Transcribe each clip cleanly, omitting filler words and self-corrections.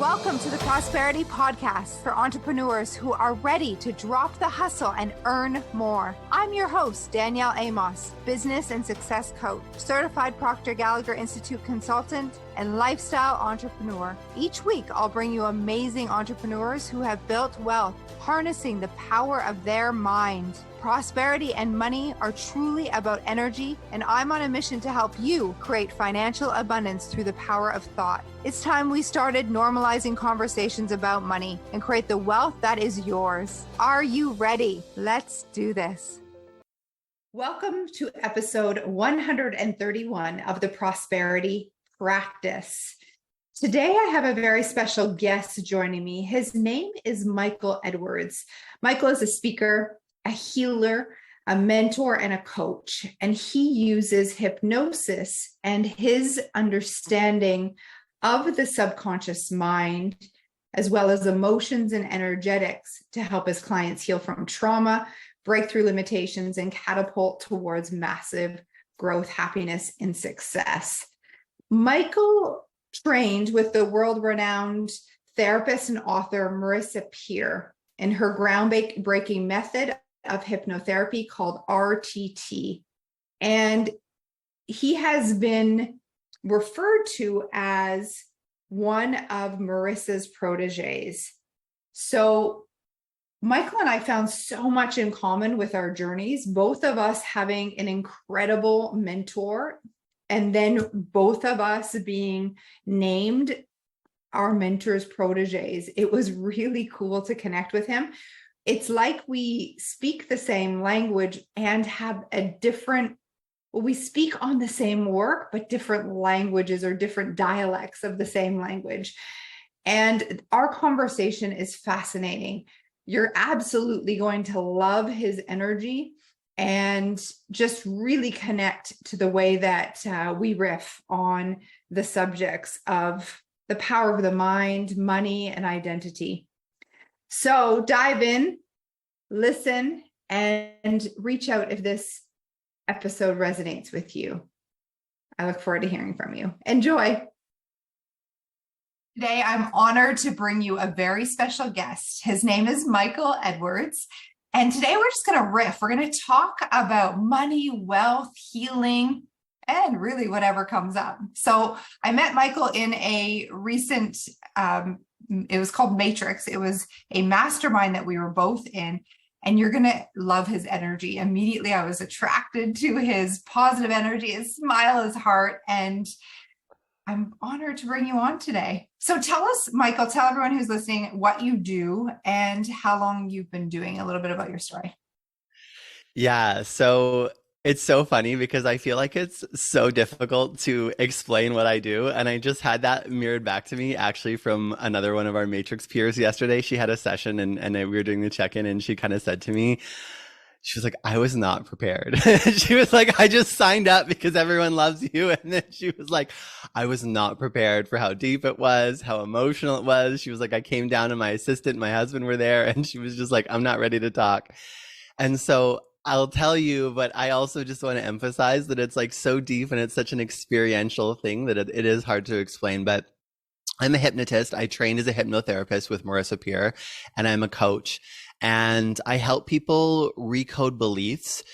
Welcome to the Prosperity Podcast for entrepreneurs who are ready to drop the hustle and earn more. I'm your host, Danielle Amos, business and success coach, certified Proctor Gallagher Institute consultant, and lifestyle entrepreneur. Each week, I'll bring you amazing entrepreneurs who have built wealth, harnessing the power of their mind. Prosperity and money are truly about energy, and I'm on a mission to help you create financial abundance through the power of thought. It's time we started normalizing conversations about money and create the wealth that is yours. Are you ready? Let's do this. Welcome to episode 131 of the Prosperity Practice. Today, I have a very special guest joining me. His name is Michael Edwards. Michael is a speaker, a healer, a mentor, and a coach. And he uses hypnosis and his understanding of the subconscious mind, as well as emotions and energetics, to help his clients heal from trauma, break through limitations, and catapult towards massive growth, happiness, and success. Michael trained with the world-renowned therapist and author Marissa Peer in her groundbreaking method of hypnotherapy called RTT. And he has been referred to as one of Marissa's proteges. So Michael and I found so much in common with our journeys, both of us having an incredible mentor, and then both of us being named our mentor's proteges. It was really cool to connect with him. It's like we speak the same language and have a different, we speak on the same work, but different languages or different dialects of the same language. And our conversation is fascinating. You're absolutely going to love his energy and just really connect to the way that we riff on the subjects of the power of the mind, money, and identity. So dive in, listen, and reach out if this episode resonates with you. I look forward to hearing from you. Enjoy. Today, I'm honored to bring you a very special guest. His name is Michael Edwards. And today we're just going to riff. We're going to talk about money, wealth, healing, and really whatever comes up. So I met Michael in a recent, it was called Matrix. It was a mastermind that we were both in. And you're going to love his energy. Immediately, I was attracted to his positive energy, his smile, his heart. And I'm honored to bring you on today. So tell us, Michael, tell everyone who's listening what you do and how long you've been doing, a little bit about your story. Yeah, so it's so funny because I feel like it's so difficult to explain what I do. And I just had that mirrored back to me actually from another one of our Matrix peers yesterday. She had a session and we were doing the check-in and she kind of said to me, she was like, I was not prepared. She was like, I just signed up because everyone loves you. And then she was like, I was not prepared for how deep it was, how emotional it was. She was like, I came down and my assistant and my husband were there. And she was just like, I'm not ready to talk. And so I'll tell you, but I also just want to emphasize that it's like so deep and it's such an experiential thing that it is hard to explain. But I'm a hypnotist. I trained as a hypnotherapist with Marissa Peer, and I'm a coach. And I help people recode beliefs,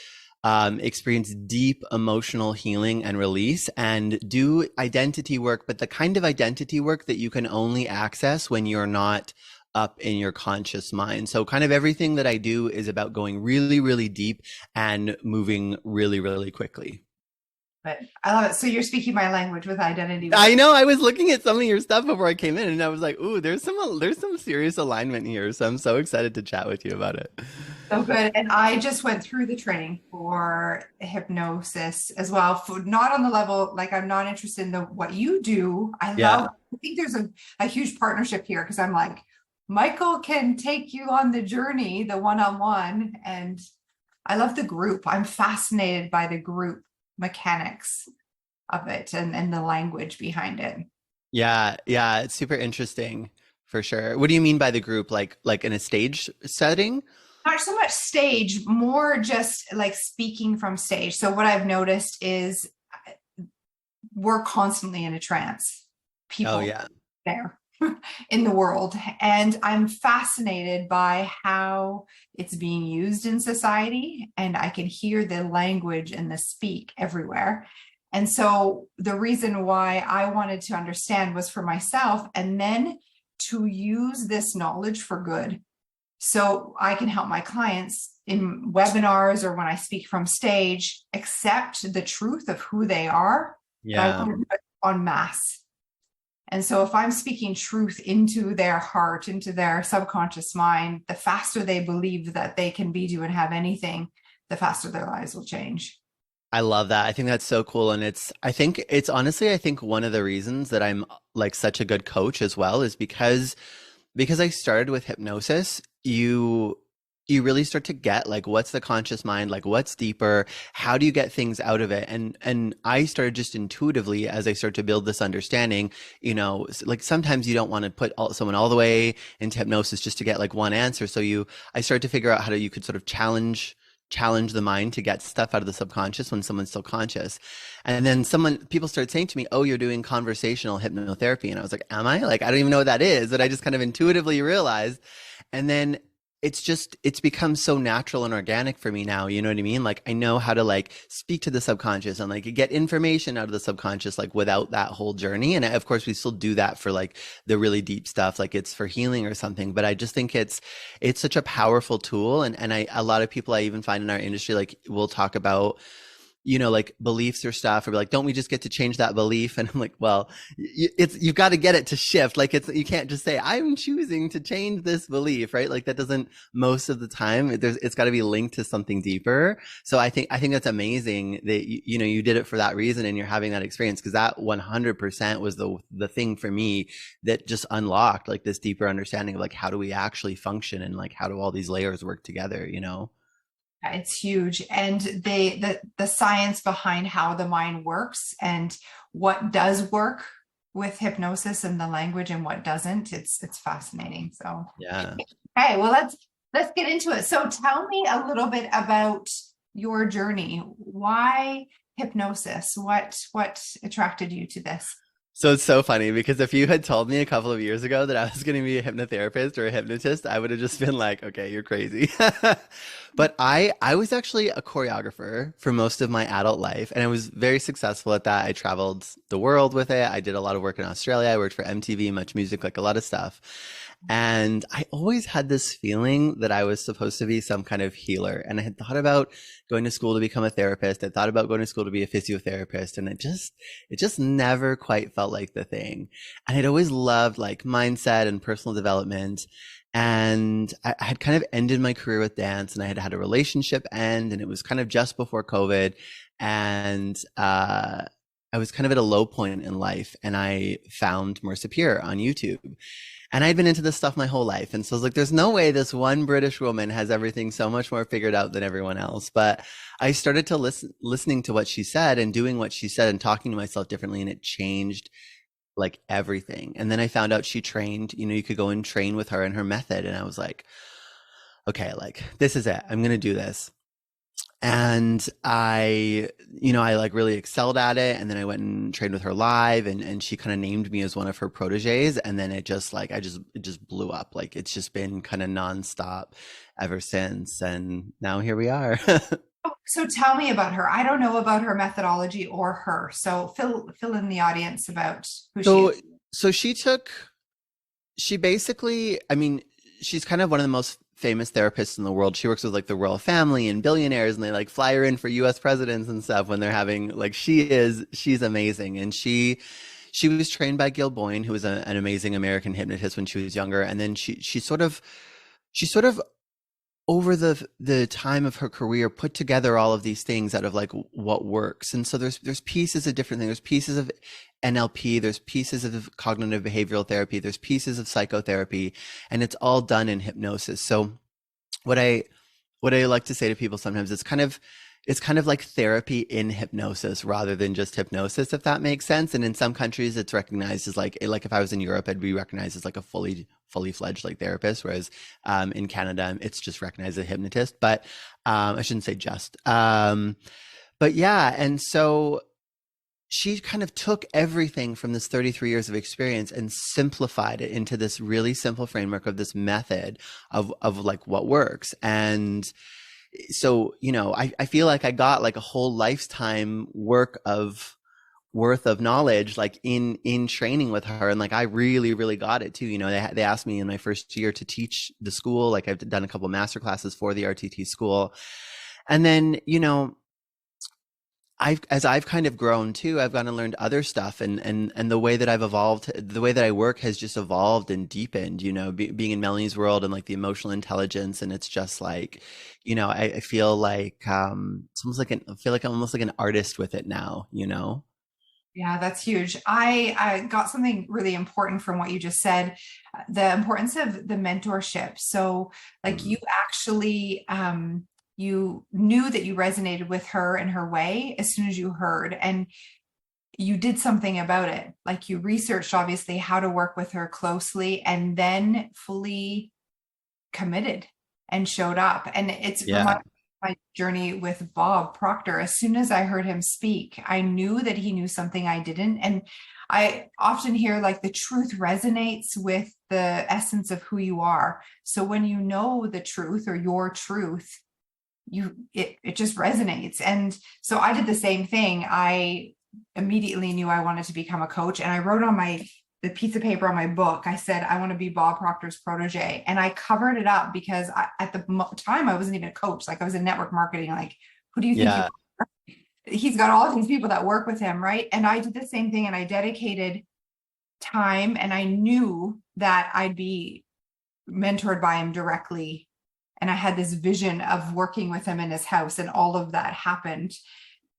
experience deep emotional healing and release, and do identity work, but the kind of identity work that you can only access when you're not up in your conscious mind. So kind of everything that I do is about going really, really deep and moving really, really quickly. But I love it. So you're speaking my language with identity. I know. I was looking at some of your stuff before I came in and I was like, ooh, there's some serious alignment here. So I'm so excited to chat with you about it. So good. And I just went through the training for hypnosis as well. Not on the level, like I'm not interested in what you do. I think there's a huge partnership here because I'm like, Michael can take you on the journey, the one-on-one. And I love the group. I'm fascinated by the group mechanics of it and the language behind it. Yeah, it's super interesting for sure. What do you mean by the group? Like in a stage setting? Not so much stage, more just like speaking from stage. So what I've noticed is we're constantly in a trance. People there. in the world. And I'm fascinated by how it's being used in society. And I can hear the language and the speak everywhere. And so the reason why I wanted to understand was for myself, and then to use this knowledge for good. So I can help my clients in webinars or when I speak from stage, accept the truth of who they are. And I Yeah. want to do it en masse. And so if I'm speaking truth into their heart, into their subconscious mind, the faster they believe that they can be, do, and have anything, the faster their lives will change. I love that. I think that's so cool. And I think it's honestly, I think one of the reasons that I'm like such a good coach as well is because I started with hypnosis, you really start to get like what's the conscious mind, like what's deeper, how do you get things out of it? And I started just intuitively as I start to build this understanding, like sometimes you don't want to put someone all the way into hypnosis just to get like one answer. So I started to figure out how you could sort of challenge the mind to get stuff out of the subconscious when someone's still conscious. And then people started saying to me, "Oh, you're doing conversational hypnotherapy." And I was like, "Am I?" Like, I don't even know what that is, but I just kind of intuitively realized. And then it's become so natural and organic for me now. You know what I mean? Like, I know how to like speak to the subconscious and like get information out of the subconscious, like without that whole journey. And of course we still do that for like the really deep stuff, like it's for healing or something. But I just think it's such a powerful tool. And a lot of people I even find in our industry, like we'll talk about, like beliefs or stuff, or be like, don't we just get to change that belief? And I'm like, well, you've got to get it to shift. Like you can't just say, I'm choosing to change this belief, right? Like that doesn't, most of the time, it's got to be linked to something deeper. So I think that's amazing that, you did it for that reason and you're having that experience, because that 100% was the thing for me that just unlocked like this deeper understanding of like, how do we actually function and like, how do all these layers work together, It's huge. And the science behind how the mind works and what does work with hypnosis and the language and what doesn't, it's fascinating. So Yeah. okay, well let's get into it. So tell me a little bit about your journey. Why hypnosis? What attracted you to this? So it's so funny because if you had told me a couple of years ago that I was going to be a hypnotherapist or a hypnotist, I would have just been like, okay, you're crazy. But I was actually a choreographer for most of my adult life, and I was very successful at that. I traveled the world with it. I did a lot of work in Australia. I worked for MTV, Much Music, like a lot of stuff. And I always had this feeling that I was supposed to be some kind of healer. And I had thought about going to school to become a therapist. I thought about going to school to be a physiotherapist. And it just never quite felt like the thing. And I'd always loved like mindset and personal development. And I had kind of ended my career with dance, and I had had a relationship end, and it was kind of just before COVID. And, I was kind of at a low point in life, and I found Merce Pure on YouTube. And I'd been into this stuff my whole life. And so I was like, there's no way this one British woman has everything so much more figured out than everyone else. But I started to listening to what she said and doing what she said and talking to myself differently. And it changed like everything. And then I found out she trained, you could go and train with her and her method. And I was like, okay, like this is it. I'm going to do this. And I like really excelled at it. And then I went and trained with her live, and she kind of named me as one of her proteges. And then it just like, it just blew up. Like it's just been kind of nonstop ever since. And now here we are. So tell me about her. I don't know about her methodology or her. So fill in the audience about who she So, is. so she basically, I mean, she's kind of one of the most famous therapists in the world. She works with like the royal family and billionaires, and they like fly her in for US presidents and stuff when they're having like, she's amazing. And she was trained by Gil Boyne, who was an amazing American hypnotist when she was younger. And then she sort of over the time of her career put together all of these things out of like what works. And so there's pieces of different things. There's pieces of NLP, there's pieces of cognitive behavioral therapy, there's pieces of psychotherapy, and it's all done in hypnosis. So what I like to say to people sometimes, it's kind of like therapy in hypnosis rather than just hypnosis, if that makes sense. And in some countries it's recognized as like if I was in Europe, I'd be recognized as like a fully fledged like therapist, whereas in Canada it's just recognized as a hypnotist. But I shouldn't say just but yeah. And so she kind of took everything from this 33 years of experience and simplified it into this really simple framework of this method of like what works. And so, I feel like I got like a whole lifetime worth of knowledge like in training with her, and like I really really got it too. They asked me in my first year to teach the school. Like I've done a couple master classes for the RTT school, and then as I've kind of grown too, I've gone and learned other stuff, and the way that I've evolved, the way that I work has just evolved and deepened, being in Melanie's world and like the emotional intelligence. And it's just like, I feel like, it's almost like I feel like I'm almost like an artist with it now. Yeah, that's huge. I got something really important from what you just said, the importance of the mentorship. So like Mm. you actually, you knew that you resonated with her and her way as soon as you heard, and you did something about it. Like you researched obviously how to work with her closely, and then fully committed and showed up. And it's Yeah. reminded me of my journey with Bob Proctor. As soon as I heard him speak, I knew that he knew something I didn't. And I often hear like the truth resonates with the essence of who you are. So when you know the truth or your truth, it just resonates. And so I did the same thing. I immediately knew I wanted to become a coach, and I wrote on the piece of paper on my book, I said, I want to be Bob Proctor's protege. And I covered it up because at the time I wasn't even a coach. Like I was in network marketing. Like, who do you think you Yeah. are? He's got all of these people that work with him, right? And I did the same thing, and I dedicated time, and I knew that I'd be mentored by him directly. And I had this vision of working with him in his house, and all of that happened.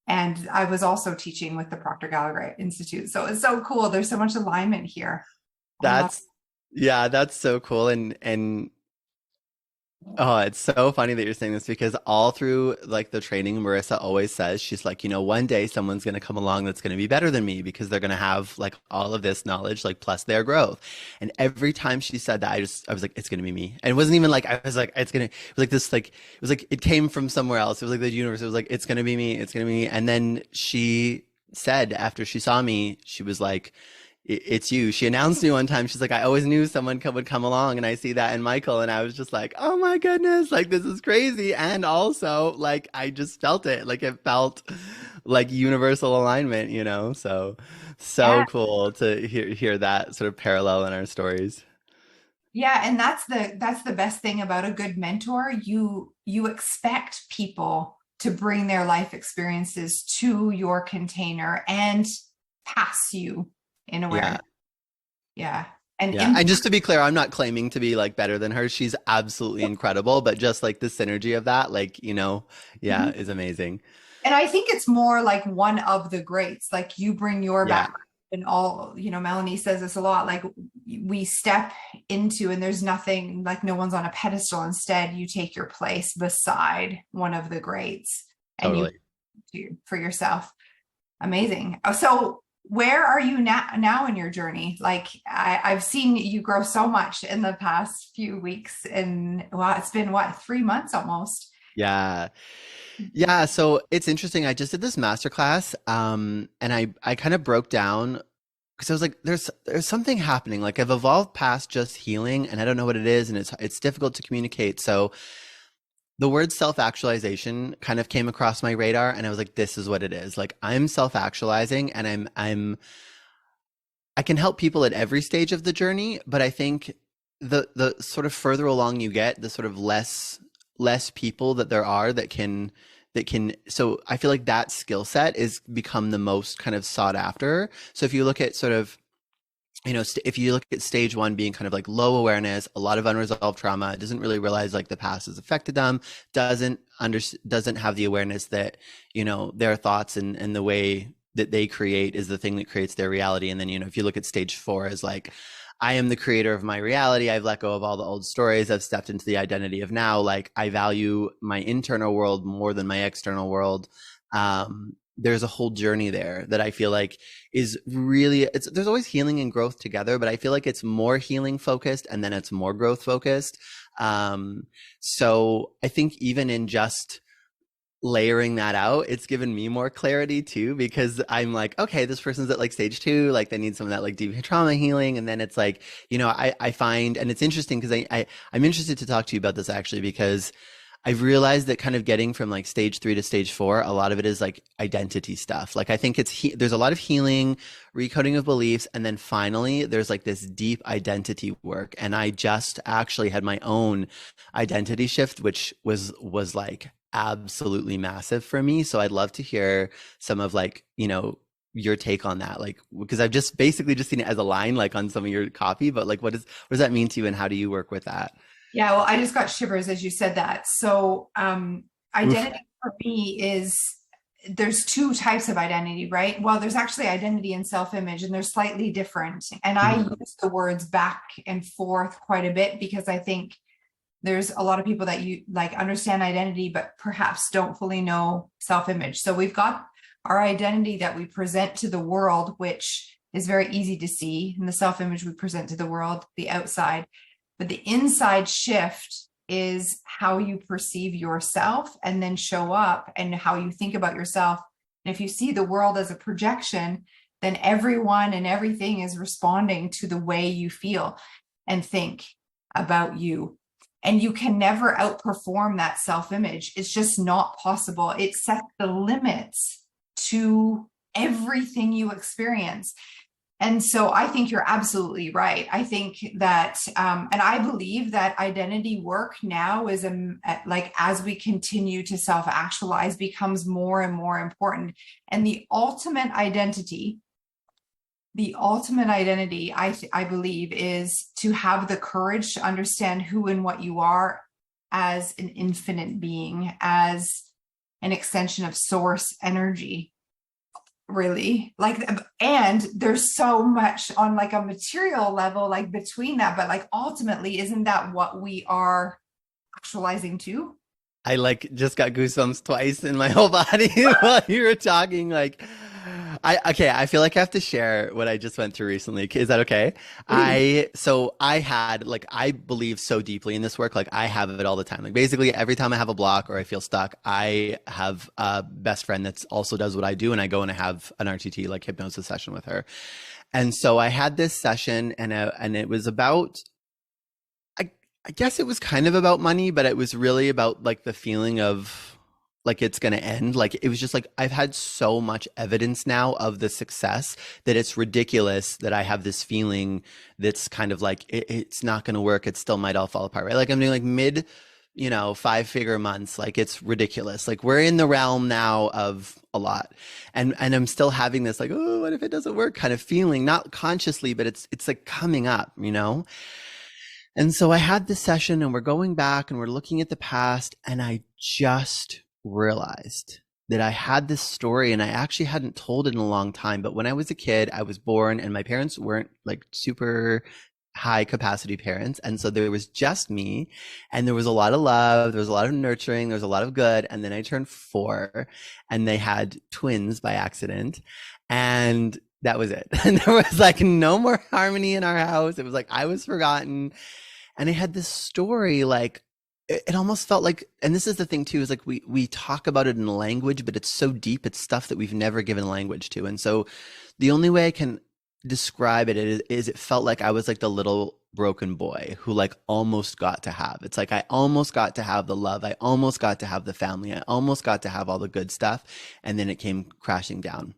And I was also teaching with the Proctor Gallagher Institute. So it's so cool. There's so much alignment here. I love That's yeah, that's so cool. And oh, it's so funny that you're saying this, because all through like the training, Marissa always says, she's like, one day someone's going to come along that's going to be better than me, because they're going to have like all of this knowledge, like plus their growth. And every time she said that, I was like, it's going to be me. And it wasn't even like, I was like, it was like this, like, it was like, it came from somewhere else. It was like the universe. It was like, it's going to be me. It's going to be me. And then she said, after she saw me, she was like, it's you. She announced me one time. She's like, I always knew someone would come along, and I see that in Michael. And I was just like, oh my goodness, like this is crazy. And also, like, I just felt it. Like it felt like universal alignment. So Yeah. cool to hear that sort of parallel in our stories. Yeah. And that's the best thing about a good mentor. You expect people to bring their life experiences to your container and pass you in Yeah. awareness. Yeah. And Yeah. And just to be clear, I'm not claiming to be like better than her. She's absolutely incredible, but just like the synergy of that, like, yeah, is amazing. And I think it's more like one of the greats. Like you bring your Yeah. background, and all, Melanie says this a lot, like we step into, and there's nothing, like no one's on a pedestal. Instead, you take your place beside one of the greats, and you Totally. do for yourself. Amazing. So where are you now in your journey? Like I've seen you grow so much in the past few weeks, and wow, it's been what, 3 months almost. Yeah. Yeah, so it's interesting. I just did this masterclass, and I kind of broke down because I was like, there's something happening. Like I've evolved past just healing, and I don't know what it is, and it's difficult to communicate. So the word self-actualization kind of came across my radar, and I was like, this is what it is. Like I'm self-actualizing, and I can help people at every stage of the journey, but I think the sort of further along you get, the sort of less people that there are that can so I feel like that skill set is become the most kind of sought after. So if you look at sort of if you look at stage one being kind of like low awareness, a lot of unresolved trauma, doesn't really realize like the past has affected them, doesn't have the awareness that their thoughts and the way that they create is the thing that creates their reality. And then if you look at stage four as like, I am the creator of my reality. I've let go of all the old stories. I've stepped into the identity of now. Like I value my internal world more than my external world. There's a whole journey there that I feel like is really, there's always healing and growth together, but I feel like it's more healing focused and then it's more growth focused. So I think even in just layering that out, it's given me more clarity too, because I'm like, okay, this person's at like stage 2, like they need some of that like deep trauma healing. And then it's like, I find, and it's interesting because I'm interested to talk to you about this actually, because I've realized that kind of getting from like stage 3 to stage 4, a lot of it is like identity stuff. Like I think there's a lot of healing, recoding of beliefs, and then finally there's like this deep identity work. And I just actually had my own identity shift, which was like absolutely massive for me. So I'd love to hear some of like, your take on that, like, because I've just basically just seen it as a line like on some of your copy, but like what does that mean to you and how do you work with that? Yeah, well, I just got shivers as you said that. So, Oof. identity for me is there's two types of identity, right? Well, there's actually identity and self-image, and they're slightly different. And I Mhm. use the words back and forth quite a bit because I think there's a lot of people that you like understand identity, but perhaps don't fully know self-image. So we've got our identity that we present to the world, which is very easy to see, and the self-image we present to the world, the outside. But the inside shift is how you perceive yourself and then show up and how you think about yourself. And if you see the world as a projection, then everyone and everything is responding to the way you feel and think about you. And you can never outperform that self-image. It's just not possible. It sets the limits to everything you experience. And so I think you're absolutely right. I think that, and I believe that identity work now is like as we continue to self-actualize becomes more and more important. And the ultimate identity, I believe, is to have the courage to understand who and what you are as an infinite being, as an extension of source energy, really. Like, and there's so much on like a material level, like between that, but like ultimately, isn't that what we are actualizing to? I like just got goosebumps twice in my whole body while you were talking. Like, I feel like I have to share what I just went through recently. Is that okay? Please. I believe so deeply in this work. Like, I have it all the time. Like, basically, every time I have a block or I feel stuck, I have a best friend that's also does what I do, and I go and I have an RTT, like hypnosis session with her. And so I had this session, and it was about I I guess it was kind of about money, but it was really about like the feeling of like it's going to end. Like it was just like I've had so much evidence now of the success that it's ridiculous that I have this feeling that's kind of like it's not going to work. It still might all fall apart, right? Like I'm doing like mid, 5-figure months. Like it's ridiculous. Like we're in the realm now of a lot. And I'm still having this like, oh, what if it doesn't work kind of feeling, not consciously, but it's like coming up. And so I had this session and we're going back and we're looking at the past, and I just realized that I had this story and I actually hadn't told it in a long time. But when I was a kid, I was born and my parents weren't like super high capacity parents. And so there was just me, and there was a lot of love, there was a lot of nurturing, there was a lot of good. And then I turned 4 and they had twins by accident. And that was it. And there was like no more harmony in our house. It was like I was forgotten. And I had this story like it almost felt like, and this is the thing too, is like we talk about it in language, but it's so deep, it's stuff that we've never given language to. And so the only way I can describe it is it felt like I was like the little broken boy who like almost got to have. It's like I almost got to have the love, I almost got to have the family, I almost got to have all the good stuff, and then it came crashing down.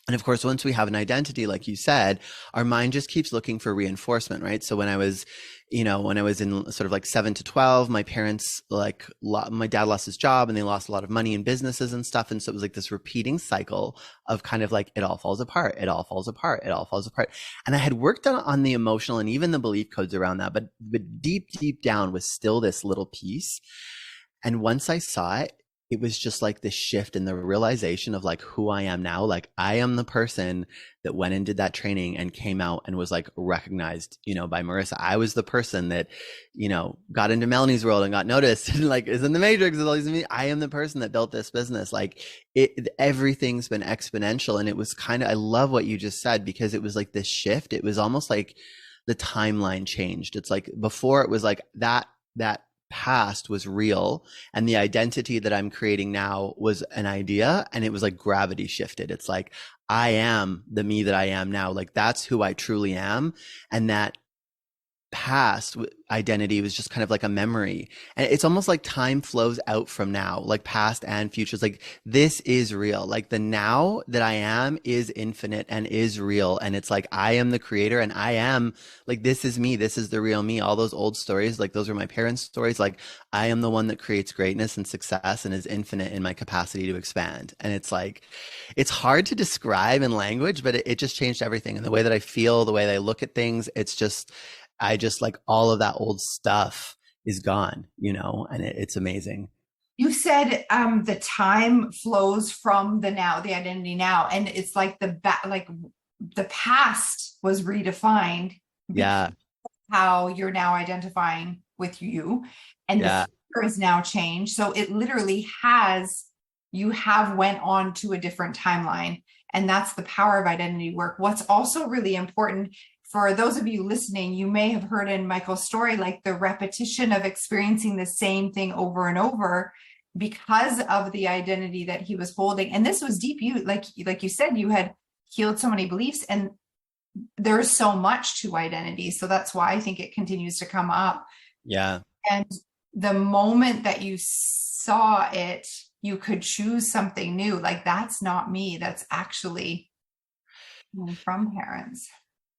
And of course, once we have an identity, like you said, our mind just keeps looking for reinforcement, right? So when I was in sort of like 7 to 12, my parents, my dad lost his job and they lost a lot of money in businesses and stuff. And so it was like this repeating cycle of kind of like, it all falls apart, it all falls apart, it all falls apart. And I had worked on the emotional and even the belief codes around that, but deep, deep down was still this little piece. And once I saw it, it was just like this shift in the realization of like who I am now. Like I am the person that went and did that training and came out and was like recognized, by Marissa. I was the person that, got into Melanie's world and got noticed and like is in the Matrix. I am the person that built this business. Like everything's been exponential. And it was I love what you just said, because it was like this shift. It was almost like the timeline changed. It's like before it was like that past was real and the identity that I'm creating now was an idea, and it was like gravity shifted. It's like I am the me that I am now. Like that's who I truly am. And that past identity was just kind of like a memory, and it's almost like time flows out from now, like past and futures. Like this is real, like the now that I am is infinite and is real, and it's like I am the creator, and I am like this is me, this is the real me. All those old stories, like those are my parents' stories. Like I am the one that creates greatness and success and is infinite in my capacity to expand. And it's like it's hard to describe in language, but it just changed everything, and the way that I feel, the way that I look at things. It's just I just like all of that old stuff is gone, and it's amazing. You said the time flows from the now, the identity now, and it's like like the past was redefined because Yeah. how you're now identifying with you, and the Yeah. future is now changed. So it literally you have went on to a different timeline, and that's the power of identity work. What's also really important for those of you listening, you may have heard in Michael's story, like the repetition of experiencing the same thing over and over because of the identity that he was holding. And this was deep. Like you said, you had healed so many beliefs, and there's so much to identity. So that's why I think it continues to come up. Yeah. And the moment that you saw it, you could choose something new. Like that's not me. That's actually from parents.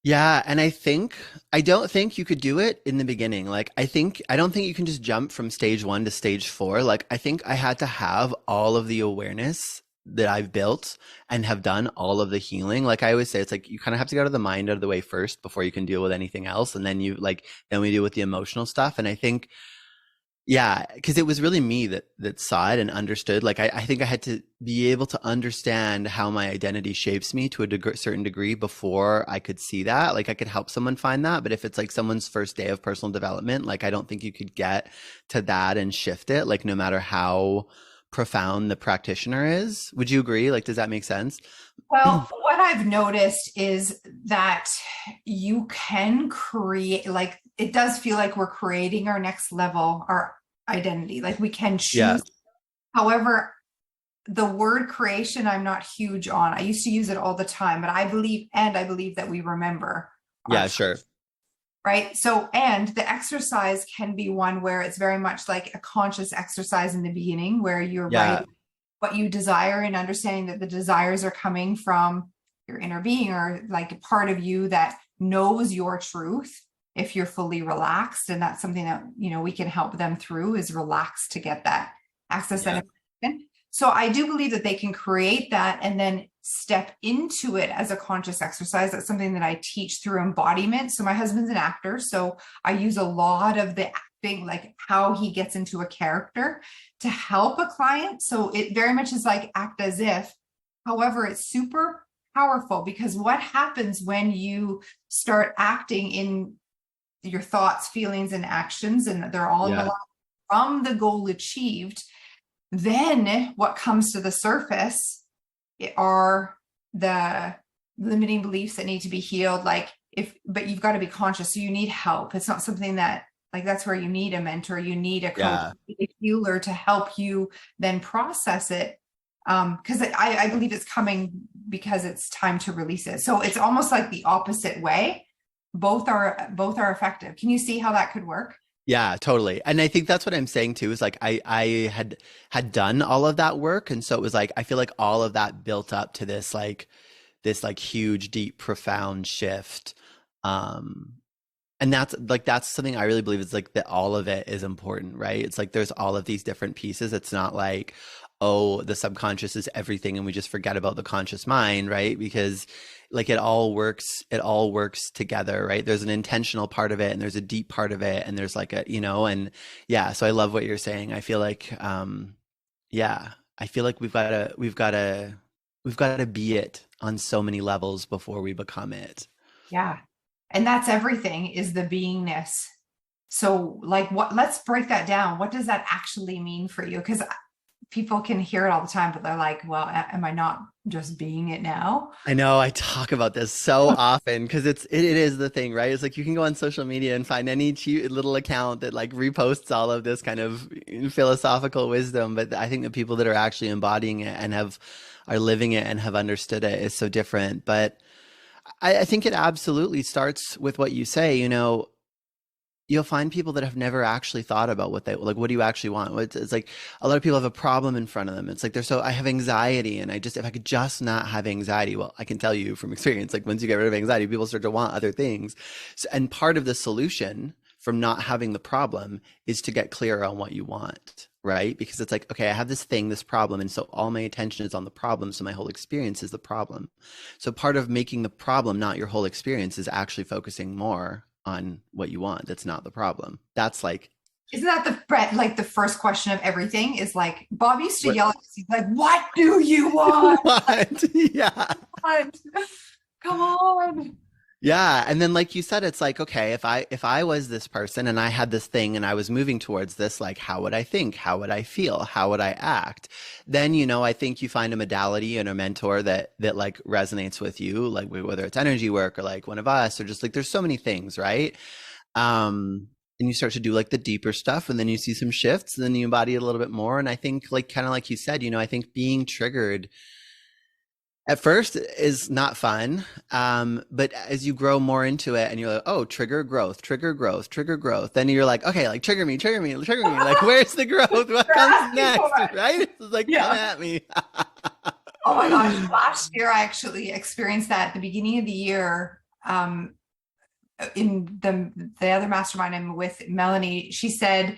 Yeah, and I don't think you could do it in the beginning. Like I don't think you can just jump from stage 1 to stage 4. Like I think I had to have all of the awareness that I've built and have done all of the healing. Like I always say, it's like you kind of have to get out of the mind out of the way first before you can deal with anything else, and then then we deal with the emotional stuff. And I think yeah, because it was really me that saw it and understood. Like I think I had to be able to understand how my identity shapes me to a certain degree before I could see that. Like I could help someone find that, but if it's like someone's first day of personal development, like I don't think you could get to that and shift it. Like no matter how profound the practitioner is. Would you agree? Like, does that make sense? Well, what I've noticed is that you can create, like, it does feel like we're creating our next level, our identity. Like we can Yeah. choose. However, the word creation, I'm not huge on. I used to use it all the time, but I believe that we remember our Yeah, sure. right? So, and the exercise can be one where it's very much like a conscious exercise in the beginning, where you're Yeah. writing what you desire and understanding that the desires are coming from your inner being, or like a part of you that knows your truth. If you're fully relaxed, and that's something that we can help them through, is relax to get that access Yeah. that information. So I do believe that they can create that and then step into it as a conscious exercise. That's something that I teach through embodiment. So my husband's an actor, so I use a lot of the acting, like how he gets into a character to help a client. So it very much is like act as if. However, it's super powerful, because what happens when you start acting in your thoughts, feelings, and actions, and they're all in the Yeah. line from the goal achieved, then what comes to the surface are the limiting beliefs that need to be healed. But you've got to be conscious. So you need help. It's not something that, like, that's where you need a mentor, you need a coach, Yeah. you need a healer to help you then process it. Because I believe it's coming because it's time to release it. So it's almost like the opposite way. Both are effective. Can you see how that could work? Yeah, totally. And I think that's what I'm saying too, is like I had done all of that work. And so it was like I feel like all of that built up to this huge, deep, profound shift. Um and that's something I really believe is like that all of it is important, right? It's like there's all of these different pieces. It's not like, oh, the subconscious is everything and we just forget about the conscious mind, right? Because like it all works together, right? There's an intentional part of it and there's a deep part of it, and there's like and yeah, so I love what you're saying. I feel like yeah, I feel like we've got to be it on so many levels before we become it. Yeah. And that's everything, is the beingness. So like let's break that down. What does that actually mean for you? Because people can hear it all the time, but they're like, well, am I not just being it now? I know I talk about this so often because it is the thing, right? It's like you can go on social media and find any cute little account that like reposts all of this kind of philosophical wisdom, but I think the people that are actually embodying it and have are living it and have understood it is so different. But I think it absolutely starts with what you say, you'll find people that have never actually thought about what they like. What do you actually want? It's like a lot of people have a problem in front of them. It's like I have anxiety, and if I could just not have anxiety. Well, I can tell you from experience, like once you get rid of anxiety, people start to want other things. So, and part of the solution from not having the problem is to get clear on what you want, right? Because it's like, okay, I have this thing, this problem, and so all my attention is on the problem. So my whole experience is the problem. So part of making the problem not your whole experience is actually focusing more on what you want. That's not the problem. That's like, isn't that the first question of everything is like, Bob used to what, yell at us, he's like, what do you want? what? Yeah. Come on. Yeah. And then like you said, it's like, okay, if I was this person and I had this thing and I was moving towards this, like how would I think? How would I feel? How would I act? Then, I think you find a modality and a mentor that like resonates with you, like whether it's energy work or like one of us or just like there's so many things, right? And you start to do like the deeper stuff and then you see some shifts and then you embody it a little bit more. And I think like kind of like you said, I think being triggered at first is not fun. But as you grow more into it and you're like, oh, trigger growth, trigger growth, trigger growth. Then you're like, okay, like trigger me, trigger me, trigger me. Like, where's the growth? What comes next? Right? It's like, come at me. Oh my gosh. Last year, I actually experienced that at the beginning of the year. In the other mastermind I'm with, Melanie, she said,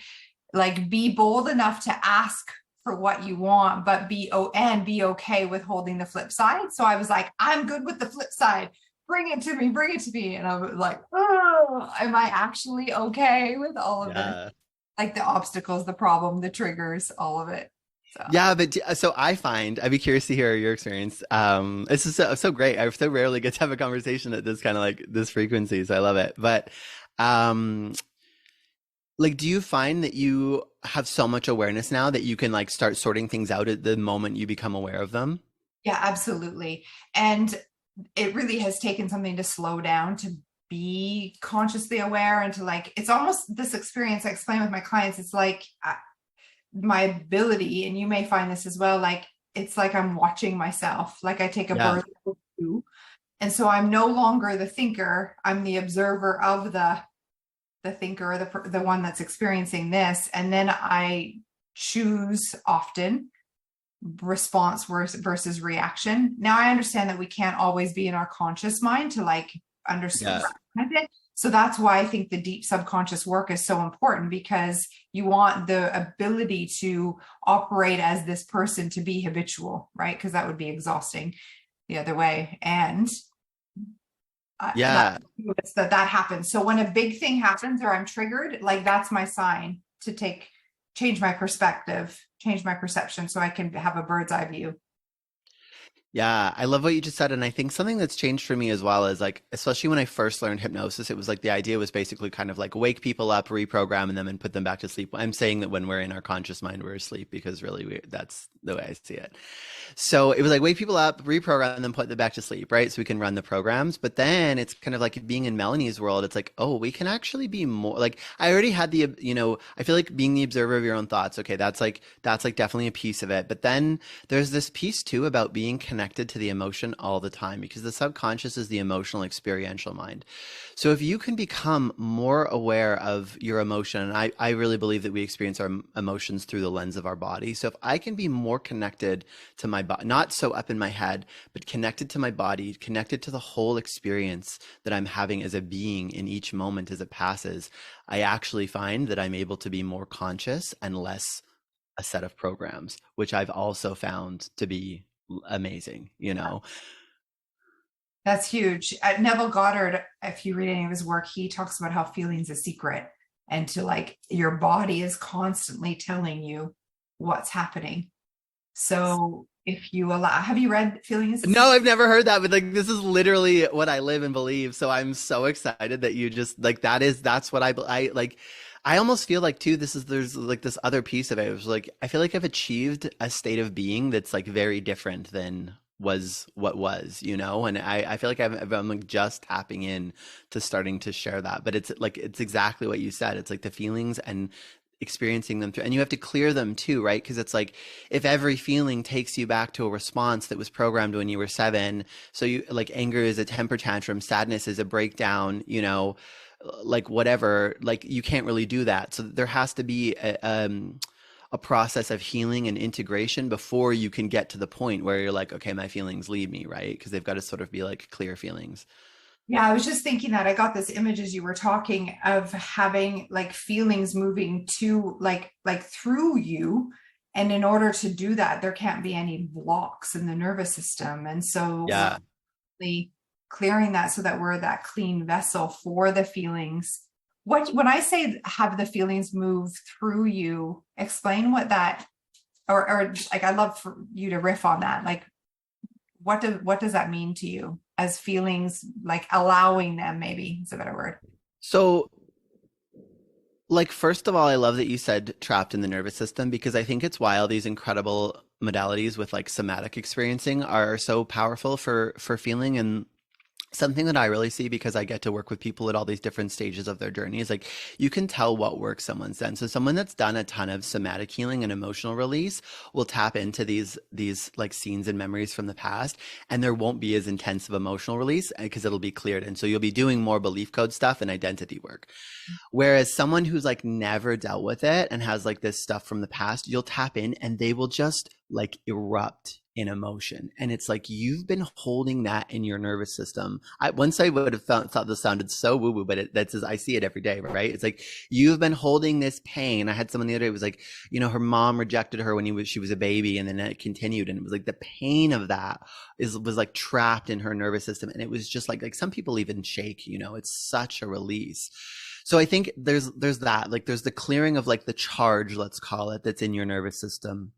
like, be bold enough to ask for what you want, but be okay with holding the flip side. So I was like, I'm good with the flip side. Bring it to me, bring it to me. And I was like, oh, am I actually okay with all of it? Like the obstacles, the problem, the triggers, all of it. So. Yeah, but so I'd be curious to hear your experience. This is so great. I so rarely get to have a conversation at this kind of like this frequency, so I love it. But like, do you find that you have so much awareness now that you can like start sorting things out at the moment you become aware of them? Yeah, absolutely. And it really has taken something to slow down, to be consciously aware, and to like, it's almost this experience I explain with my clients. It's like my ability, and you may find this as well, like, it's like I'm watching myself. Like I take a birth view. And so I'm no longer the thinker. I'm the observer of the thinker, the one that's experiencing this. And then I choose often response versus reaction. Now I understand that we can't always be in our conscious mind to like understand it. So that's why I think the deep subconscious work is so important, because you want the ability to operate as this person to be habitual, right? Because that would be exhausting the other way. And that happens. So when a big thing happens or I'm triggered, like that's my sign to change my perspective, change my perception, so I can have a bird's eye view. Yeah, I love what you just said. And I think something that's changed for me as well is like, especially when I first learned hypnosis, it was like the idea was basically kind of like wake people up, reprogram them, and put them back to sleep. I'm saying that when we're in our conscious mind, we're asleep, because really that's the way I see it. So it was like wake people up, reprogram them, put them back to sleep, right? So we can run the programs. But then it's kind of like being in Melanie's world. It's like, oh, we can actually be more like, I already had I feel like being the observer of your own thoughts. Okay, that's like definitely a piece of it. But then there's this piece too about being connected to the emotion all the time, because the subconscious is the emotional experiential mind. So if you can become more aware of your emotion, and I really believe that we experience our emotions through the lens of our body. So if I can be more connected to my body, not so up in my head, but connected to my body, connected to the whole experience that I'm having as a being in each moment as it passes, I actually find that I'm able to be more conscious and less a set of programs, which I've also found to be amazing. That's huge. Neville Goddard, if you read any of his work, he talks about how feeling's a secret, and to like your body is constantly telling you what's happening. So if you allow, have you read Feeling is a Secret? No, I've never heard that, but like this is literally what I live and believe. So I'm so excited that you just like that's what I like. I almost feel like too, there's like this other piece of it. It was like I feel like I've achieved a state of being that's like very different than was what was, you know? And I feel like I'm like just tapping in to starting to share that. But it's like it's exactly what you said. It's like the feelings and experiencing them through, and you have to clear them too, right? Because it's like if every feeling takes you back to a response that was programmed when you were 7, so you like anger is a temper tantrum, sadness is a breakdown, you know, like whatever, like you can't really do that. So there has to be a process of healing and integration before you can get to the point where you're like, okay, my feelings leave me, right? Because they've got to sort of be like clear feelings. Yeah, I was just thinking that I got this image as you were talking of having like feelings moving to like through you. And in order to do that, there can't be any blocks in the nervous system. And so we're Yeah. really clearing that so that we're that clean vessel for the feelings. What when I say have the feelings move through you, explain what that or like I'd love for you to riff on that. Like what does that mean to you as feelings, like allowing them, maybe is a better word. So like, first of all, I love that you said trapped in the nervous system because I think it's why all these incredible modalities with like somatic experiencing are so powerful for feeling. And something that I really see because I get to work with people at all these different stages of their journey is like you can tell what work someone's done. So someone that's done a ton of somatic healing and emotional release will tap into these like scenes and memories from the past, and there won't be as intense of emotional release because it'll be cleared. And so you'll be doing more belief code stuff and identity work. Whereas someone who's like never dealt with it and has like this stuff from the past, you'll tap in and they will just like erupt in emotion. And it's like you've been holding that in your nervous system. Once I would have thought this sounded so woo woo, but that's as I see it every day, right? It's like you've been holding this pain. I had someone the other day who was like, you know, her mom rejected her when she was a baby, and then it continued, and it was like the pain of that was like trapped in her nervous system, and it was just like some people even shake. You know, it's such a release. So I think there's that, like there's the clearing of like the charge, let's call it, that's in your nervous system.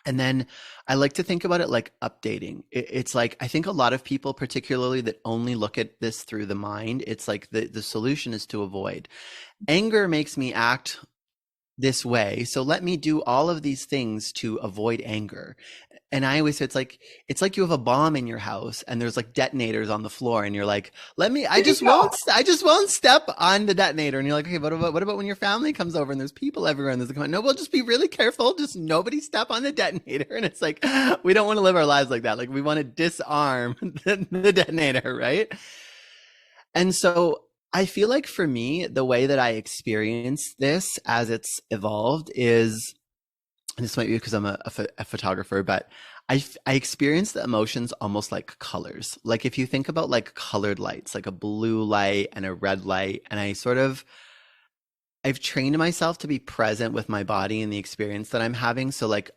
And then I like to think about it like updating. It's like I think a lot of people, particularly that only look at this through the mind, it's like the solution is to avoid. Anger makes me act this way, so let me do all of these things to avoid anger. And I always say it's like you have a bomb in your house and there's like detonators on the floor, and you're like, let me There you go. I just won't step on the detonator. And you're like, okay, what about when your family comes over and there's people everywhere and there's like, no, we'll just be really careful, just nobody step on the detonator. And it's like we don't want to live our lives like that. Like we want to disarm the detonator, right? And so I feel like for me, the way that I experience this as it's evolved is, and this might be because I'm a photographer, but I experience the emotions almost like colors. Like if you think about like colored lights, like a blue light and a red light, and I've trained myself to be present with my body and the experience that I'm having. So like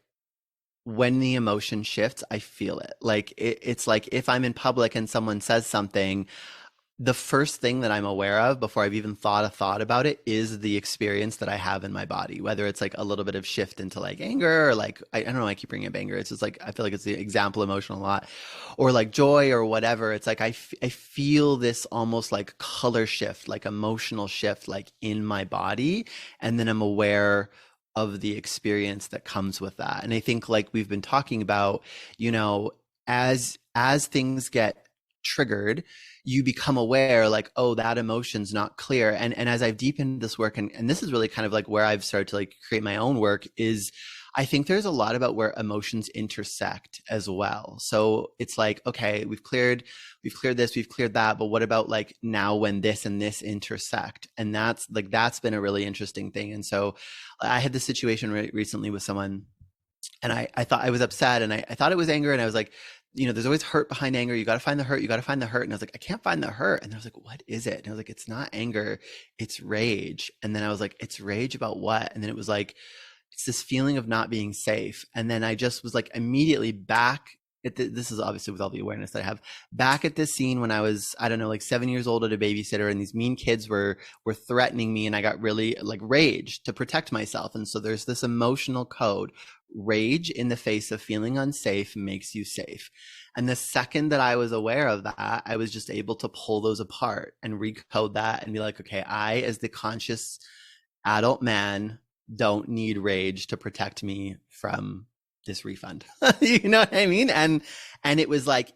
when the emotion shifts, I feel it. Like it's like if I'm in public and someone says something, the first thing that I'm aware of before I've even thought a thought about it is the experience that I have in my body, whether it's like a little bit of shift into like anger or like, I don't know, I keep bringing up anger. It's just like, I feel like it's the example emotional a lot, or like joy or whatever. It's like, I feel this almost like color shift, like emotional shift, like in my body. And then I'm aware of the experience that comes with that. And I think like we've been talking about, you know, as things get triggered, you become aware like, oh, that emotion's not clear. And as I've deepened this work, and this is really kind of like where I've started to like create my own work, is I think there's a lot about where emotions intersect as well. So it's like, okay, we've cleared this, we've cleared that, but what about like now when this and this intersect? And that's been a really interesting thing. And so I had this situation recently with someone, and I thought I was upset, and I thought it was anger, and I was like, you know, there's always hurt behind anger. You got to find the hurt. You got to find the hurt. And I was like, I can't find the hurt. And I was like, what is it? And I was like, it's not anger, it's rage. And then I was like, it's rage about what? And then it was like, it's this feeling of not being safe. And then I just was like immediately back at this is obviously with all the awareness that I have, back at this scene when I was, I don't know, like 7 years old at a babysitter, and these mean kids were threatening me, and I got really like rage to protect myself. And so there's this emotional code. Rage in the face of feeling unsafe makes you safe. And the second that I was aware of that, I was just able to pull those apart and recode that and be like, okay, I, as the conscious adult man, don't need rage to protect me from this refund. You know what I mean? And it was like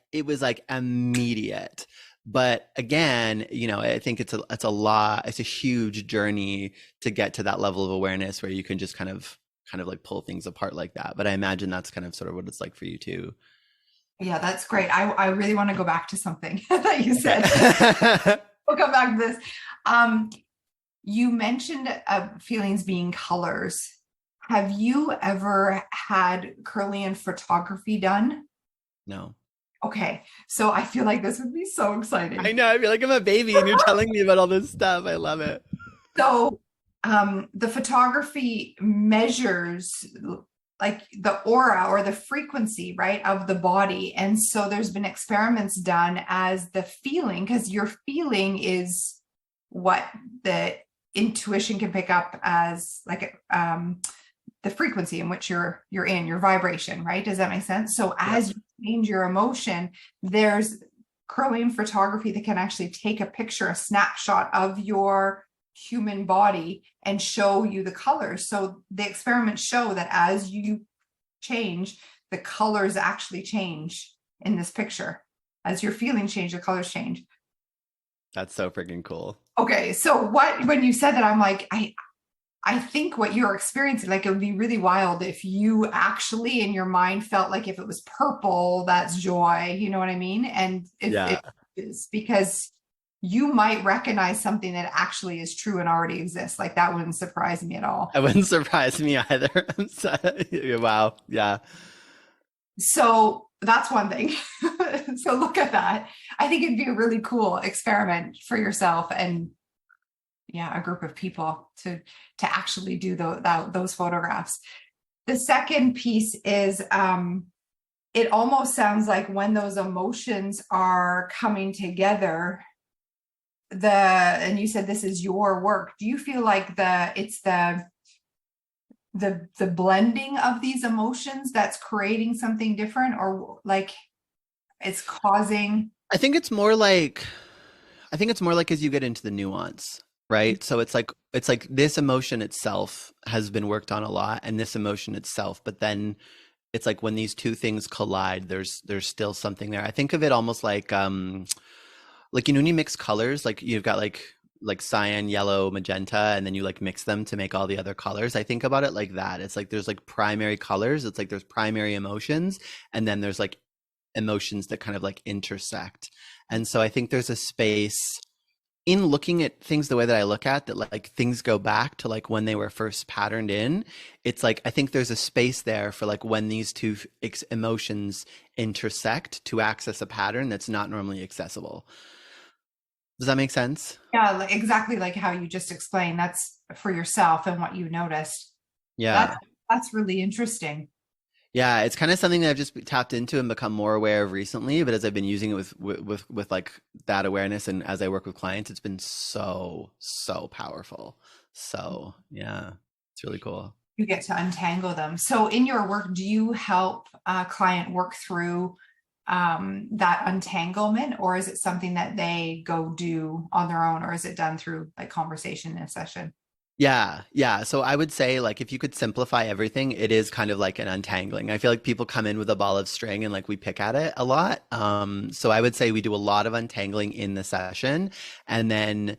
immediate. But again, I think it's a huge journey to get to that level of awareness where you can just kind of like pull things apart like that. But I imagine that's kind of sort of what it's like for you too. Yeah, that's great. I really want to go back to something that you said. Okay. We'll come back to this. You mentioned feelings being colors. Have you ever had Kirlian photography done? No. Okay, so I feel like this would be so exciting. I know. I feel like I'm a baby and you're telling me about all this stuff. I love it. So the photography measures like the aura or the frequency, right, of the body. And so there's been experiments done as the feeling, because your feeling is what the intuition can pick up as like the frequency in which you're in, your vibration, right? Does that make sense? So as you change your emotion, there's Kirlian photography that can actually take a picture, a snapshot of your human body and show you the colors. So the experiments show that as you change, the colors actually change in this picture. As your feelings change, the colors change. That's so freaking cool. Okay, so when you said that, I'm like, I think what you're experiencing, like it would be really wild if you actually in your mind felt like if it was purple, that's joy. You know what I mean? And it is, because you might recognize something that actually is true and already exists. Like that wouldn't surprise me at all. It wouldn't surprise me either. Wow. Yeah. So that's one thing. So look at that. I think it'd be a really cool experiment for yourself and a group of people to actually do those photographs. The second piece is it almost sounds like when those emotions are coming together, and you said this is your work. Do you feel like it's the blending of these emotions that's creating something different, or like it's causing? I think it's more like as you get into the nuance, right? So it's like this emotion itself has been worked on a lot, and this emotion itself, but then it's like when these two things collide, there's still something there. I think of it almost like when you mix colors, like you've got like cyan, yellow, magenta, and then you like mix them to make all the other colors. I think about it like that. It's like there's like primary colors, it's like there's primary emotions, and then there's like emotions that kind of like intersect. And so I think there's a space in looking at things the way that I look at that, like things go back to like when they were first patterned in. It's like I think there's a space there for like when these two emotions intersect to access a pattern that's not normally accessible. Does that make sense? Yeah, like exactly like how you just explained. That's for yourself and what you noticed. Yeah. That's really interesting. Yeah, it's kind of something that I've just tapped into and become more aware of recently. But as I've been using it with like that awareness, and as I work with clients, it's been so powerful. So yeah, it's really cool. You get to untangle them. So in your work, do you help a client work through that untanglement, or is it something that they go do on their own, or is it done through like conversation in a session? Yeah. So I would say, like, if you could simplify everything, it is kind of like an untangling. I feel like people come in with a ball of string and like we pick at it a lot. So I would say we do a lot of untangling in the session, and then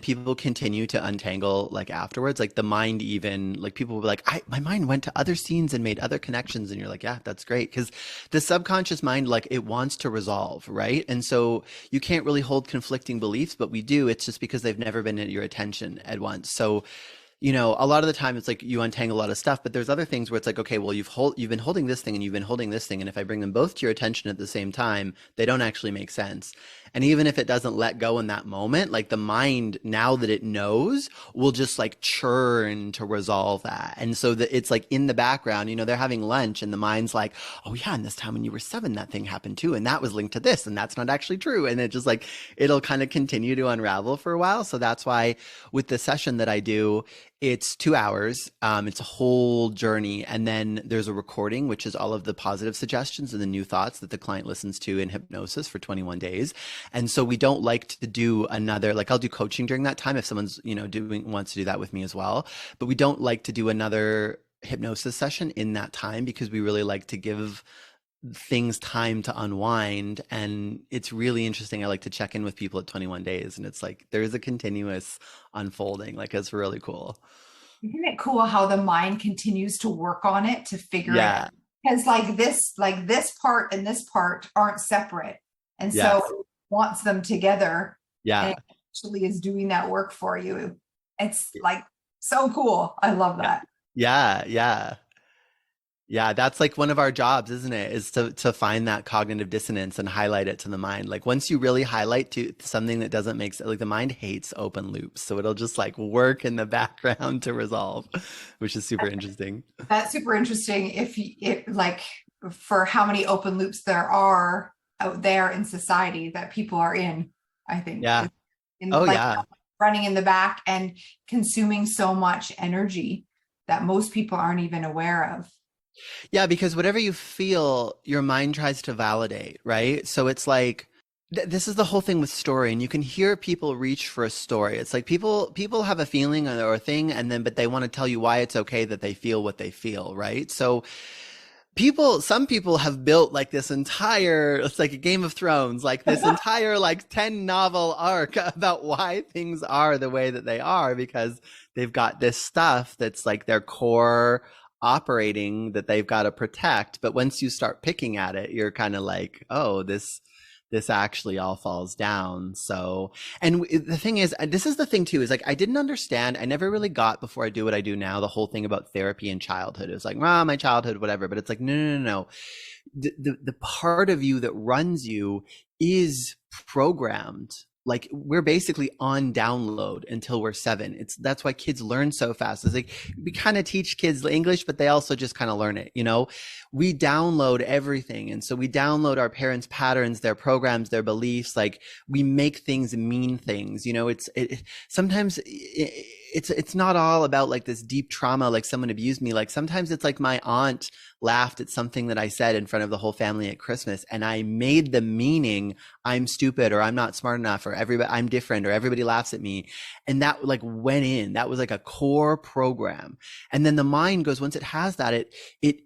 people continue to untangle like afterwards. Like the mind, even like people will be like, my mind went to other scenes and made other connections, and you're like, yeah, that's great, because the subconscious mind, like, it wants to resolve, right? And so you can't really hold conflicting beliefs, but we do. It's just because they've never been at your attention at once. So a lot of the time it's like you untangle a lot of stuff, but there's other things where it's like, okay, well, you've been holding this thing and you've been holding this thing, and if I bring them both to your attention at the same time, they don't actually make sense. And even if it doesn't let go in that moment, like the mind, now that it knows, will just like churn to resolve that. And so that it's like in the background, they're having lunch and the mind's like, oh yeah, and this time when you were 7, that thing happened too, and that was linked to this, and that's not actually true. And it just like, it'll kind of continue to unravel for a while. So that's why with the session that I do, It's 2 hours. It's a whole journey. And then there's a recording, which is all of the positive suggestions and the new thoughts that the client listens to in hypnosis for 21 days. And so we don't like to do another, like I'll do coaching during that time if someone's, wants to do that with me as well. But we don't like to do another hypnosis session in that time because we really like to give things time to unwind. And it's really interesting. I like to check in with people at 21 days and it's like there's a continuous unfolding. Like it's really cool. Isn't it cool how the mind continues to work on it to figure it Yeah. out? Because like this part and this part aren't separate. And so Yes. it wants them together and Yeah. it actually is doing that work for you. It's like so cool. I love Yeah. that. Yeah. Yeah. Yeah, that's like one of our jobs, isn't it? Is to find that cognitive dissonance and highlight it to the mind. Like once you really highlight to something that doesn't make sense, like the mind hates open loops, so it'll just like work in the background to resolve, which is super interesting. That's super interesting. If like for how many open loops there are out there in society that people are in, I think Yeah. in Oh like yeah. running in the back and consuming so much energy that most people aren't even aware of. Yeah, because whatever you feel, your mind tries to validate, right? So it's like this is the whole thing with story, and you can hear people reach for a story. It's like people have a feeling or a thing, and then but they want to tell you why it's okay that they feel what they feel, right? So some people have built like this entire, it's like a Game of Thrones, like this entire like 10 novel arc about why things are the way that they are because they've got this stuff that's like their core operating that they've got to protect. But once you start picking at it, you're kind of like, oh, this actually all falls down. So, and the thing is, this is the thing too, is like, I didn't understand, I never really got before I do what I do now, the whole thing about therapy and childhood. It was like, my childhood, whatever. But it's like, no. The part of you that runs you is programmed. Like we're basically on download until we're 7. That's why kids learn so fast. It's like we kind of teach kids English, but they also just kind of learn it. We download everything, and so we download our parents' patterns, their programs, their beliefs. Like we make things mean things. Sometimes it's not all about like this deep trauma, like someone abused me. Like sometimes it's like my aunt laughed at something that I said in front of the whole family at Christmas, and I made the meaning I'm stupid or I'm not smart enough or I'm different or everybody laughs at me. And that like went in, that was like a core program. And then the mind goes, once it has that, it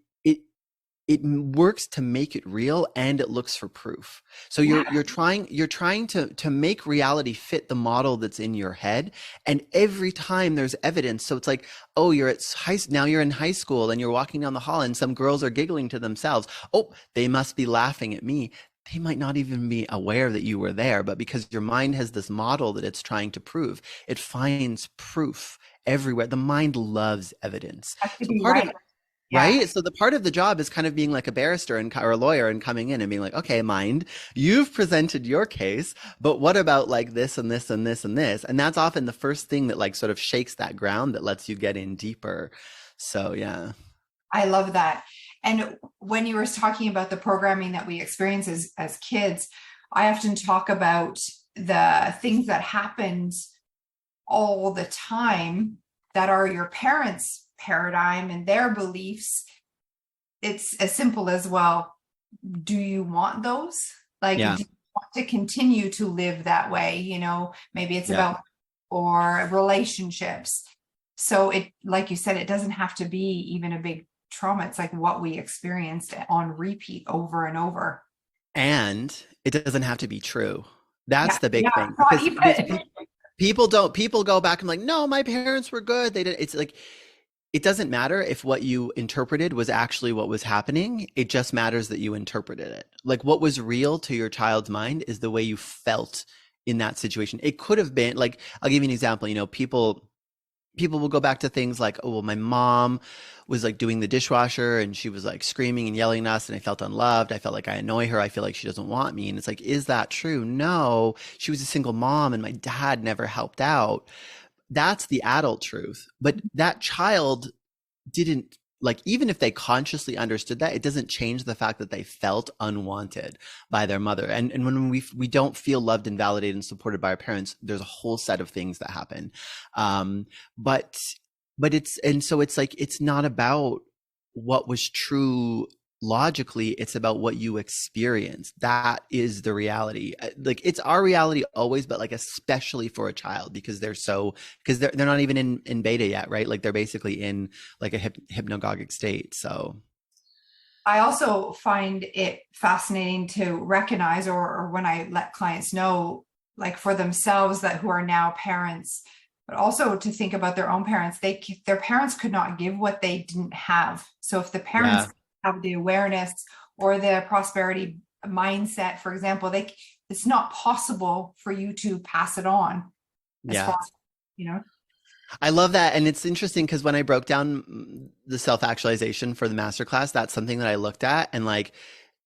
works to make it real, and it looks for proof. So you're trying to make reality fit the model that's in your head. And every time there's evidence, so it's like, oh, now you're in high school and you're walking down the hall and some girls are giggling to themselves. Oh, they must be laughing at me. They might not even be aware that you were there, but because your mind has this model that it's trying to prove, it finds proof everywhere. The mind loves evidence. Has to So be part of right. Yeah. Right. So the part of the job is kind of being like a barrister or a lawyer and coming in and being like, okay, mind, you've presented your case, but what about like this and this and this and this? And that's often the first thing that like sort of shakes that ground that lets you get in deeper. So, yeah. I love that. And when you were talking about the programming that we experience as kids, I often talk about the things that happened all the time that are your parents' paradigm and their beliefs. It's as simple as, well, do you want those? Like, Yeah. do you want to continue to live that way? Maybe it's Yeah. about, or relationships. So it, like you said, it doesn't have to be even a big trauma. It's like what we experienced on repeat over and over. And it doesn't have to be true. That's the big Yeah, thing. not Because even. people go back and like, no, my parents were good. They did. It's like, it doesn't matter if what you interpreted was actually what was happening. It just matters that you interpreted it. Like what was real to your child's mind is the way you felt in that situation. It could have been like, I'll give you an example. People will go back to things like, oh, well, my mom was like doing the dishwasher and she was like screaming and yelling at us and I felt unloved. I felt like I annoy her. I feel like she doesn't want me. And it's like, is that true? No, she was a single mom and my dad never helped out. That's the adult truth. But that child didn't, like, even if they consciously understood that, it doesn't change the fact that they felt unwanted by their mother. And when we don't feel loved and validated and supported by our parents, there's a whole set of things that happen. But but it's like, it's not about what was true logically, it's about what you experience. That is the reality. Like, it's our reality always, but like especially for a child, because they're not even in beta yet, right? Like, they're basically in like a hypnagogic state. So I also find it fascinating to recognize, or when I let clients know, like for themselves, that who are now parents, but also to think about their own parents. Their parents could not give what they didn't have. So if the parents yeah, have the awareness or the prosperity mindset, for example, it's not possible for you to pass it on as yeah. far as, you know. I love that. And it's interesting because when I broke down the self-actualization for the masterclass, that's something that I looked at. And like,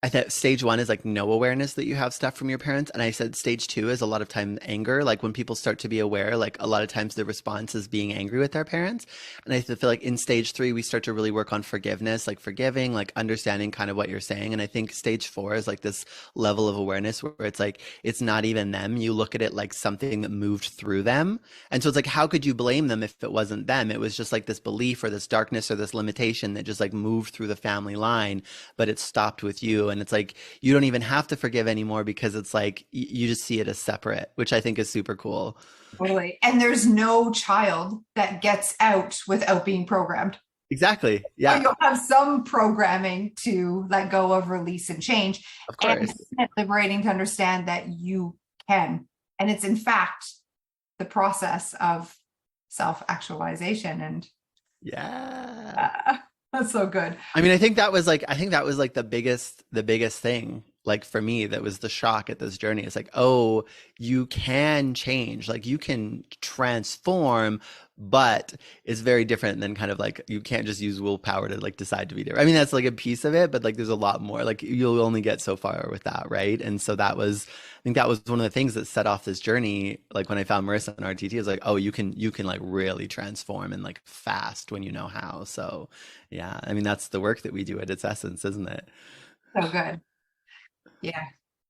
I thought stage one is like no awareness that you have stuff from your parents. And I said stage two is a lot of time anger. Like, when people start to be aware, like a lot of times the response is being angry with their parents. And I feel like in stage three, we start to really work on forgiveness, like forgiving, like understanding kind of what you're saying. And I think stage four is like this level of awareness where it's like, it's not even them. You look at it like something that moved through them. And so it's like, how could you blame them if it wasn't them? It was just like this belief or this darkness or this limitation that just like moved through the family line, but it stopped with you. And it's like, you don't even have to forgive anymore, because it's like you just see it as separate, which I think is super cool. Totally. And there's no child that gets out without being programmed. Exactly. Or Yeah, you'll have some programming to let go of, release, and change. of And course. isn't it liberating to understand that you can? And it's in fact the process of self-actualization. And Yeah. uh, that's so good. I mean, I think that was like the biggest thing, like for me, that was the shock at this journey. It's like, oh, you can change, like you can transform, but it's very different than kind of like, you can't just use willpower to like decide to be different. I mean, that's like a piece of it, but like there's a lot more. Like, you'll only get so far with that, right? And so I think that was one of the things that set off this journey. Like, when I found Marissa and RTT, it's like, oh, you can like really transform and like fast when you know how. So yeah, I mean, that's the work that we do at its essence, isn't it? So good. Yeah.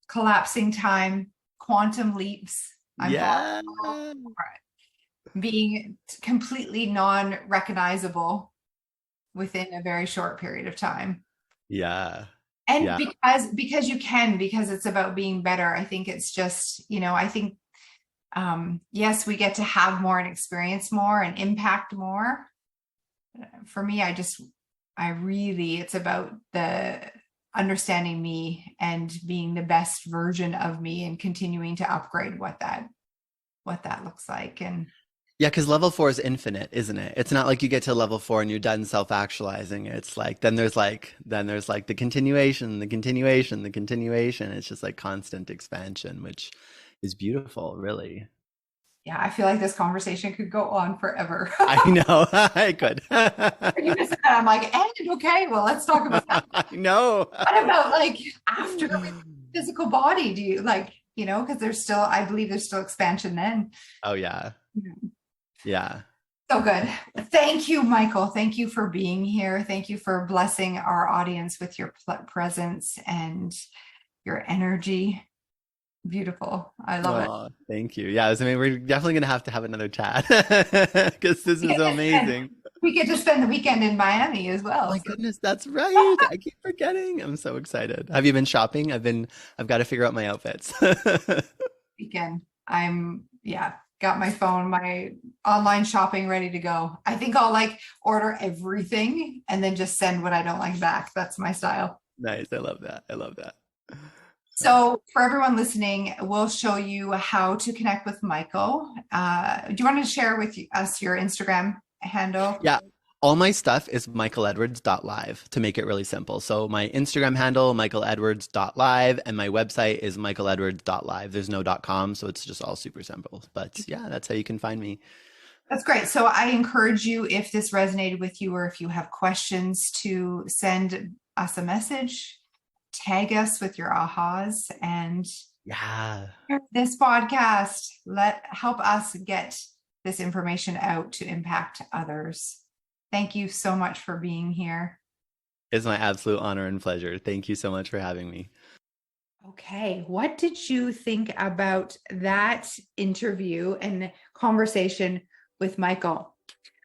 Collapsing time, quantum leaps. I'm Yeah. all for it. Being completely non-recognizable within a very short period of time. Yeah. And Yeah. because you can, because it's about being better. I think it's just, I think yes, we get to have more and experience more and impact more. For me, it's about the understanding me and being the best version of me and continuing to upgrade what that looks like. And Yeah, because level four is infinite, isn't it? It's not like you get to level four and you're done self-actualizing. It's like then there's like the continuation, the continuation, the continuation. It's just like constant expansion, which is beautiful, really. yeah, I feel like this conversation could go on forever. I know. I could. You just said that, I'm like, and okay, well, let's talk about that. I know. What about like after physical body? Do you like, because I believe there's still expansion then. Oh yeah. Yeah. So good. Thank you, Michael. Thank you for being here. Thank you for blessing our audience with your presence and your energy. Beautiful. I love it. Oh, thank you. Yeah, I mean, we're definitely gonna have to have another chat because this We is get to spend, amazing. we get to spend the weekend in Miami as Oh well. my So goodness, that's right. I keep forgetting. I'm so excited. Have you been shopping? I've got to figure out my outfits. weekend, yeah, got my phone, my online shopping ready to go. I think I'll like order everything and then just send what I don't like back. That's my style. Nice. I love that. I love that. So for everyone listening, we'll show you how to connect with Michael. Do you want to share with us your Instagram handle? Yeah. All my stuff is michaeledwards.live to make it really simple. So my Instagram handle, michaeledwards.live, and my website is michaeledwards.live. There's no .com, so it's just all super simple. But yeah, that's how you can find me. That's great. So I encourage you, if this resonated with you or if you have questions, to send us a message, tag us with your ahas, and Yeah. this podcast, help us get this information out to impact others. Thank you so much for being here. It's my absolute honor and pleasure. Thank you so much for having me. Okay, what did you think about that interview and conversation with Michael?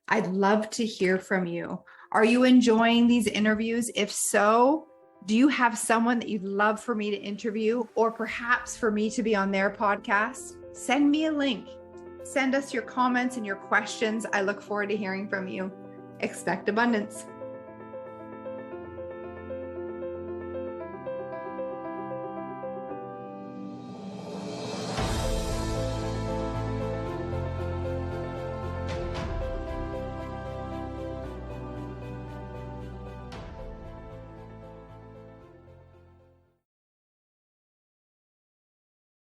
I'd love to hear from you. Are you enjoying these interviews? If so, do you have someone that you'd love for me to interview, or perhaps for me to be on their podcast? Send me a link. Send us your comments and your questions. I look forward to hearing from you. Expect abundance.